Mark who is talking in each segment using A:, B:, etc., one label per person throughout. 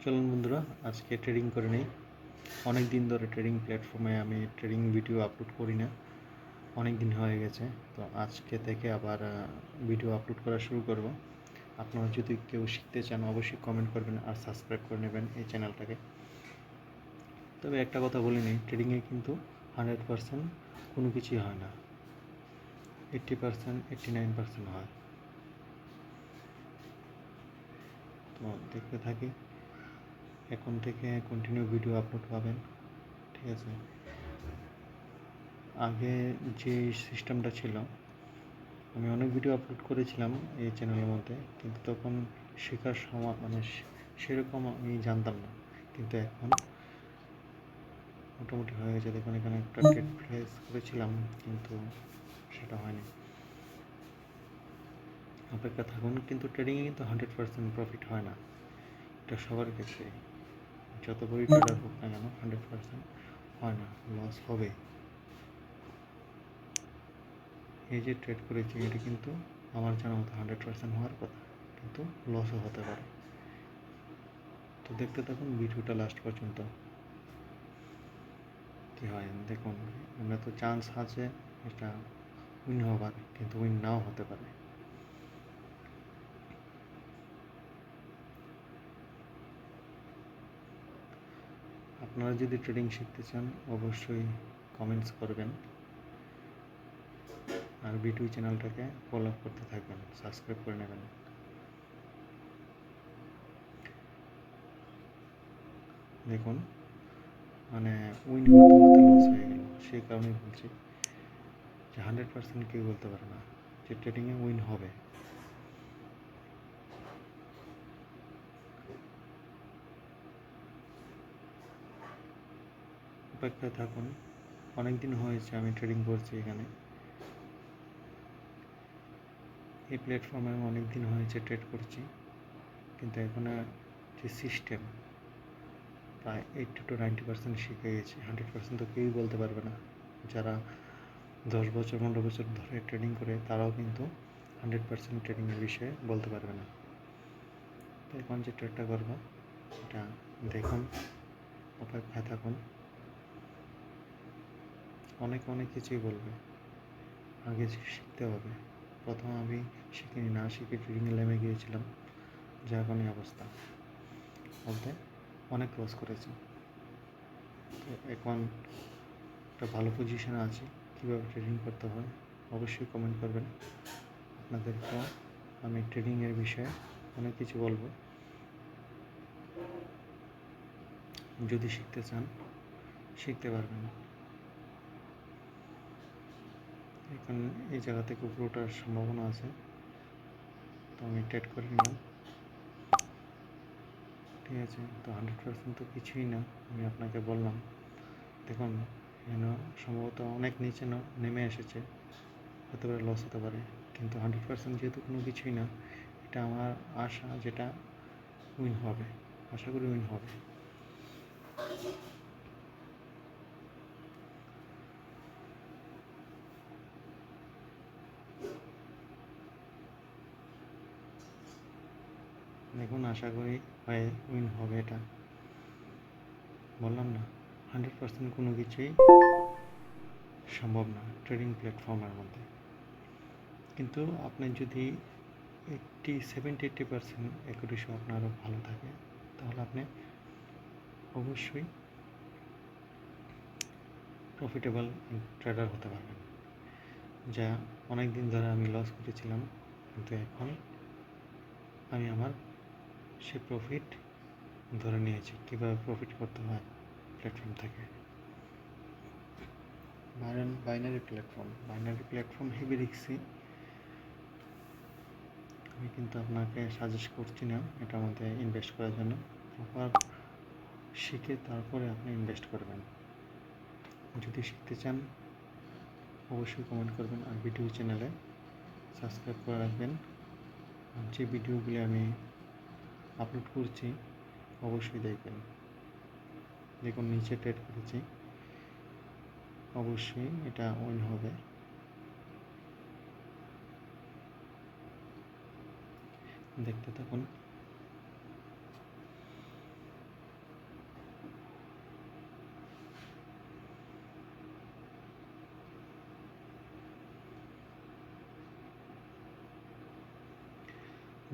A: চলুন বন্ধুরা, আজকে ট্রেডিং করে নেই। অনেক দিন ধরে ট্রেডিং প্ল্যাটফর্মে আমি ট্রেডিং ভিডিও আপলোড করি না, অনেক দিন হয়ে গেছে। তো আজকে থেকে আবার ভিডিও আপলোড করা শুরু করব। আপনারা যদি কেউ শিখতে চান অবশ্যই কমেন্ট করবেন আর সাবস্ক্রাইব করে নেবেন এই চ্যানেলটাকে। তবে একটা কথা বলে নিই, ট্রেডিংয়ে কিন্তু 100% কোনো কিছুই হয় না, 80% 89% হয়। তো দেখতে থাকি, এখন থেকে কন্টিনিউ ভিডিও আপলোড পাবেন, ঠিক আছে? আগে যে সিস্টেমটা ছিল, আমি অনেক ভিডিও আপলোড করেছিলাম এই চ্যানেলের মধ্যে, কিন্তু তখন শেখার সময় সেরকম আমি জানতাম না। কিন্তু এখন মোটামুটি হয়ে গেছে। দেখুন এখানে একটা ট্রেড প্লেস করেছিলাম, কিন্তু সেটা হয়নি। অপেক্ষা থাকুন। কিন্তু ট্রেডিংয়ে কিন্তু 100% প্রফিট হয় না, এটা সবার ক্ষেত্রে। যত বড় ট্রেডার হোক না কেন 100% হয় না, লস হবে। এই যে ট্রেড করেছি এটা কিন্তু আমার জানা মতো 100% হওয়ার কথা, কিন্তু লসও হতে পারে। তো দেখতে থাকুন ভিডিওটা লাস্ট পর্যন্ত, কী হয় দেখুন। আমরা তো চান্স আছে এটা উইন হবার, কিন্তু উইন নাও হতে পারে। আপনারা যদি ট্রেডিং শিখতে চান অবশ্যই কমেন্টস করবেন, আর ভিডিও চ্যানেলটাকে ফলো করতে থাকবেন, সাবস্ক্রাইব করে নেবেন। দেখুন মানে উইন হতে হতে লস হয়ে গেল, সেই কারণেই বলছি যে 100% কেউ বলতে পারে না যে ট্রেডিংয়ে উইন হবে। অপেক্ষায় থাকুন। অনেক দিন হয়েছে আমি ট্রেডিং করছি এখানে, এই প্ল্যাটফর্মে আমি অনেক দিন হয়েছে ট্রেড করছি, কিন্তু এখন যে সিস্টেম প্রায় 80 to 90% শিখে গেছি। 100% তো কেউই বলতে পারবে না। যারা 10 বছর 15 বছর ধরে ট্রেডিং করে তারাও কিন্তু 100% ট্রেডিংয়ের বিষয়ে বলতে পারবে না। তো এখন যে ট্রেডটা করবো এটা দেখুন, অপেক্ষায় থাকুন। অনেক কিছুই বলবে, আগে শিখতে হবে। প্রথম আমি শিখিনি, না শিখে ট্রেডিংয়ে নেমে গিয়েছিলাম, যা এখন এই অবস্থা। বলতে অনেক লস করেছি। তো এখন একটা ভালো পজিশনে আছি। কীভাবে ট্রেডিং করতে হয় অবশ্যই কমেন্ট করবেন। আপনাদেরকে আমি ট্রেডিংয়ের বিষয়ে অনেক কিছু বলবো। যদি শিখতে চান শিখতে পারবেন। এখন এই জায়গা থেকে উপরে ওঠার সম্ভাবনা আছে, তো আমি ট্রেড করে নিলাম, ঠিক আছে? তো 100% তো কিছুই না, আমি আপনাকে বললাম। দেখুন যেন সম্ভবত অনেক নিচে নেমে এসেছে, হতে পারে লস হতে পারে, কিন্তু 100% যেহেতু কোনো কিছুই না, এটা আমার আশা যেটা উইন হবে, আশা করি উইন হবে। দেখুন আশা করি হয় উইন হবে। এটা বললাম না, 100% কোনো কিছুই সম্ভব না ট্রেডিং প্ল্যাটফর্মের মধ্যে। কিন্তু আপনি যদি 70-80% অ্যাকুরেসি আপনার আরও ভালো থাকে, তাহলে আপনি অবশ্যই প্রফিটেবল ট্রেডার হতে পারবেন। যা অনেক দিন ধরে আমি লস করেছিলাম, কিন্তু এখন আমি আমার সে প্রফিট ধরে নিয়েছি। কীভাবে প্রফিট করতে হয় প্ল্যাটফর্ম থেকে। Binary platform heavy risky. আমি কিন্তু আপনাকে সাজেস্ট করছি না এটার মধ্যে ইনভেস্ট করার জন্য। প্রপার শিখে তারপরে আপনি ইনভেস্ট করবেন। যদি শিখতে চান অবশ্যই কমেন্ট করবেন, আর ভিডিও চ্যানেলে সাবস্ক্রাইব করে রাখবেন। আর যে ভিডিওগুলি আমি আপলোড করছি অবশ্যই দেখবেন। দেখুন নিচে ট্রেড করেছি, অবশ্যই এটা উইন হবে। দেখতে থাকুন।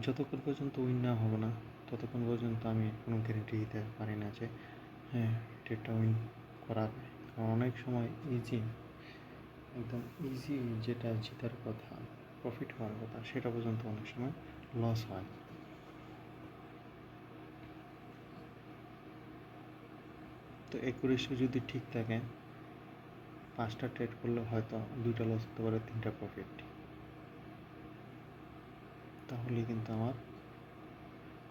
A: যতক্ষণ পর্যন্ত উইন না হবো না ততক্ষণ পর্যন্ত আমি কোনো গ্যারেন্টি দিতে পারি না যে হ্যাঁ ট্রেডটা উইন করাবে। কারণ অনেক সময় একদম ইজি যেটা জেতার কথা, প্রফিট হওয়ার কথা, সেটা পর্যন্ত অনেক সময় লস হয়। তো অ্যাকুরেসি যদি ঠিক থাকে 5টা ট্রেড করলে হয়তো 2টা লস হতে পারে, 3টা প্রফিট। তাহলে কিন্তু আমার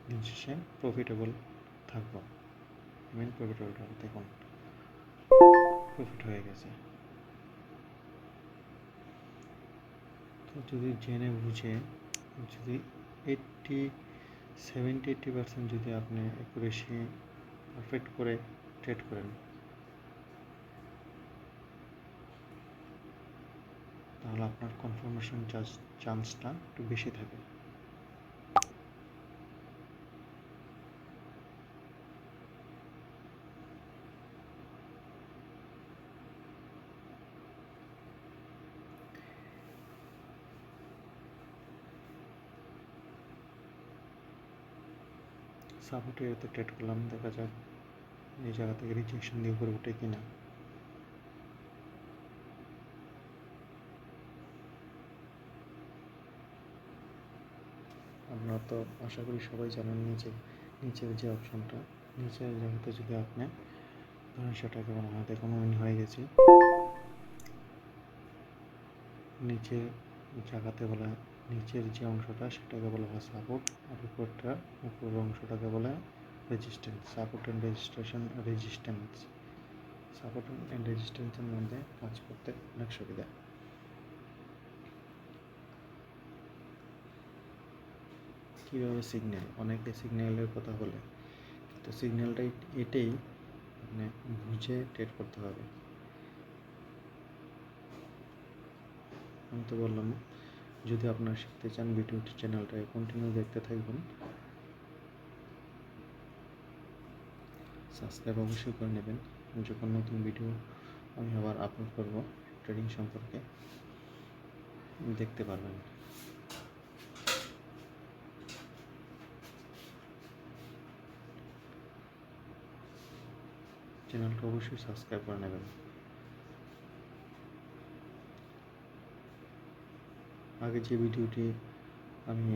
A: দিন শেষে প্রফিটেবল থাকবো। প্রফিটেবল থাকবো। দেখুন প্রফিট হয়ে গেছে। তো যদি জেনে বুঝে যদি 70-80% যদি আপনি অ্যাকুরেসি পারফেক্ট করে ট্রেড করেন তাহলে আপনার কনফার্মেশন চান্সটা একটু বেশি থাকে। সাপোর্টে এতে ট্রেড করলাম, দেখা যাক এই জায়গা থেকে রিজেকশন দিয়ে উপরে উঠে কিনা। আপনারা তো আশা করি সবাই জানেন নিচের যে অপশনটা, নিচের জায়গাতে যদি আপনি ধরেন সেটাকে বলা হয়, দেখুন উইন হয়ে গেছি। নিচের জায়গাতে বলা, নিচের যে অংশটা সেটাকে বলা হয় সাপোর্ট, আর উপরের অংশটাকে বলে রেজিস্ট্যান্স। সাপোর্ট অ্যান্ড রেজিস্ট্যান্সের মধ্যে কাজ করতে অনেক সুবিধা। কীভাবে অনেকে সিগন্যালের কথা বলে, তো সিগন্যালটাই এটাই মানে বুঝে ট্রেড করতে হবে। আমি তো বললাম যদি আপনারা শিখতে চান ভিডিওটি চ্যানেলটায় কন্টিনিউ দেখতে থাকবেন। সাবস্ক্রাইব অবশ্যই করে নেবেন, যখন নতুন ভিডিও আমি আবার আপলোড করব ট্রেডিং সম্পর্কে দেখতে পারবেন। চ্যানেলটা অবশ্যই সাবস্ক্রাইব করে নেবেন। আগে যে ভিডিওটি আমি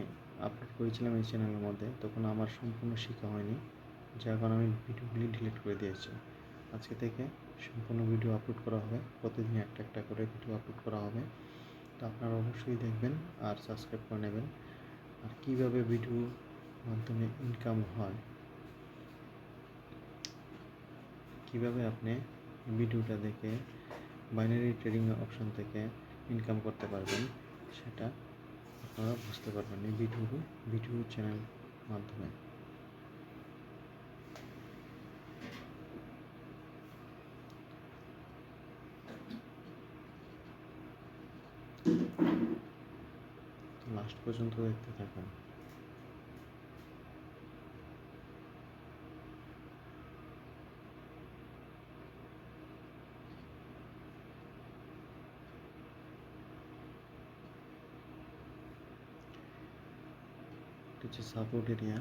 A: আপলোড করেছিলাম এই চ্যানেলের মধ্যে, তখন আমার সম্পূর্ণ শেখা হয়নি, যার কারণে আমি ভিডিওগুলি ডিলিট করে দিয়েছি। আজকে থেকে সম্পূর্ণ ভিডিও আপলোড করা হবে, প্রতিদিন একটা করে ভিডিও আপলোড করা হবে। তো আপনারা অবশ্যই দেখবেন আর সাবস্ক্রাইব করে নেবেন। আর কীভাবে ভিডিওর মাধ্যমে ইনকাম হয়, কীভাবে আপনি ভিডিওটা দেখে বাইনারি ট্রেডিং অপশন থেকে ইনকাম করতে পারবেন, সেটা আপনারা বুঝতে পারবেন এই ভিডিও চ্যানেল মাধ্যমে। লাস্ট পর্যন্ত দেখতে থাকুন। এটা হচ্ছে সাপোর্ট এরিয়া।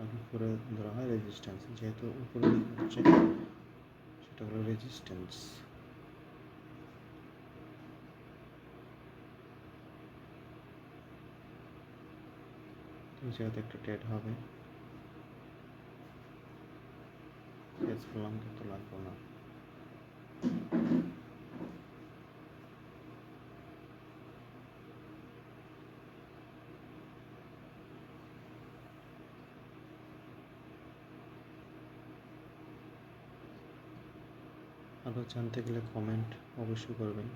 A: আর উপরে ধরা হয় রেজিস্ট্যান্স, যেহেতু উপরে হচ্ছে সেটা হলো রেজিস্ট্যান্স। এই জায়গাতে একটা ট্রেড হবে, ফেস করলাম কিন্তু লাগলো না। আরও জানতে গেলে কমেন্ট অবশ্যই করবেন।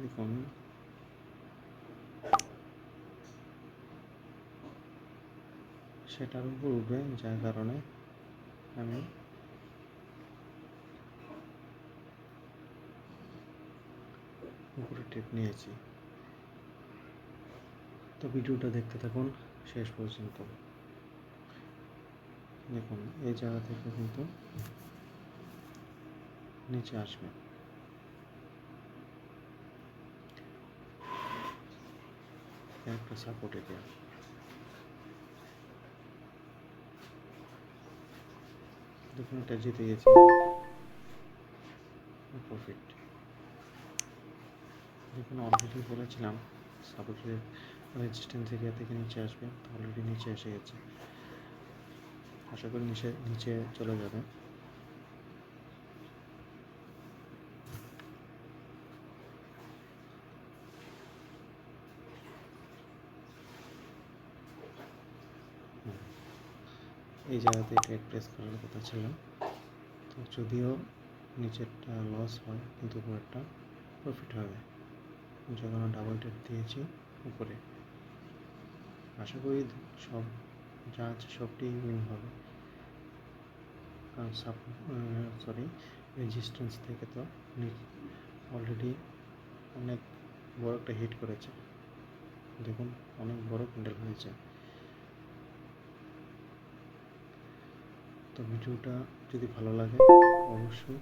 A: দেখুন সেটার উপর উঠবে, যার কারণে আমি উপরে টেপ নিয়েছি। তো ভিডিওটা দেখতে থাকুন শেষ পর্যন্ত। দেখুন এই জায়গা থেকে কিন্তু নিচে আসবে, একটা সাপোর্ট এরিয়া। দেখুন এটা জিতে গেছে, প্রফিট। দেখুন অলরেডি বলেছিলাম সাপোর্টের রেজিস্ট্যান্স এরিয়া থেকে নিচে আসবে, তো অলরেডি নিচে এসে গেছে। আশা করি নিচে চলে যাবে। এই জায়গাতে ট্রেড প্লেস করার কথা ছিল, তো যদিও নিচেরটা লস হয় কিন্তু উপরেরটা প্রফিট হবে, যখন ডাবল ট্রেড দিয়েছি উপরে। আশা করি সব যা আছে সবটি উইন হবে, কারণ রেজিস্ট্যান্স থেকে তো অলরেডি অনেক বড় একটা হিট করেছে। দেখুন অনেক বড় ক্যান্ডেল হয়েছে। তো ভিডিওটা যদি ভালো লাগে অবশ্যই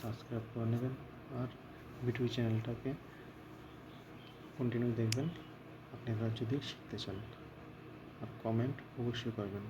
A: সাবস্ক্রাইব করে নেবেন, আর ভিডিও চ্যানেলটাকে কন্টিনিউ দেখবেন আপনারা যদি শিখতে চান, আর কমেন্ট অবশ্যই করবেন।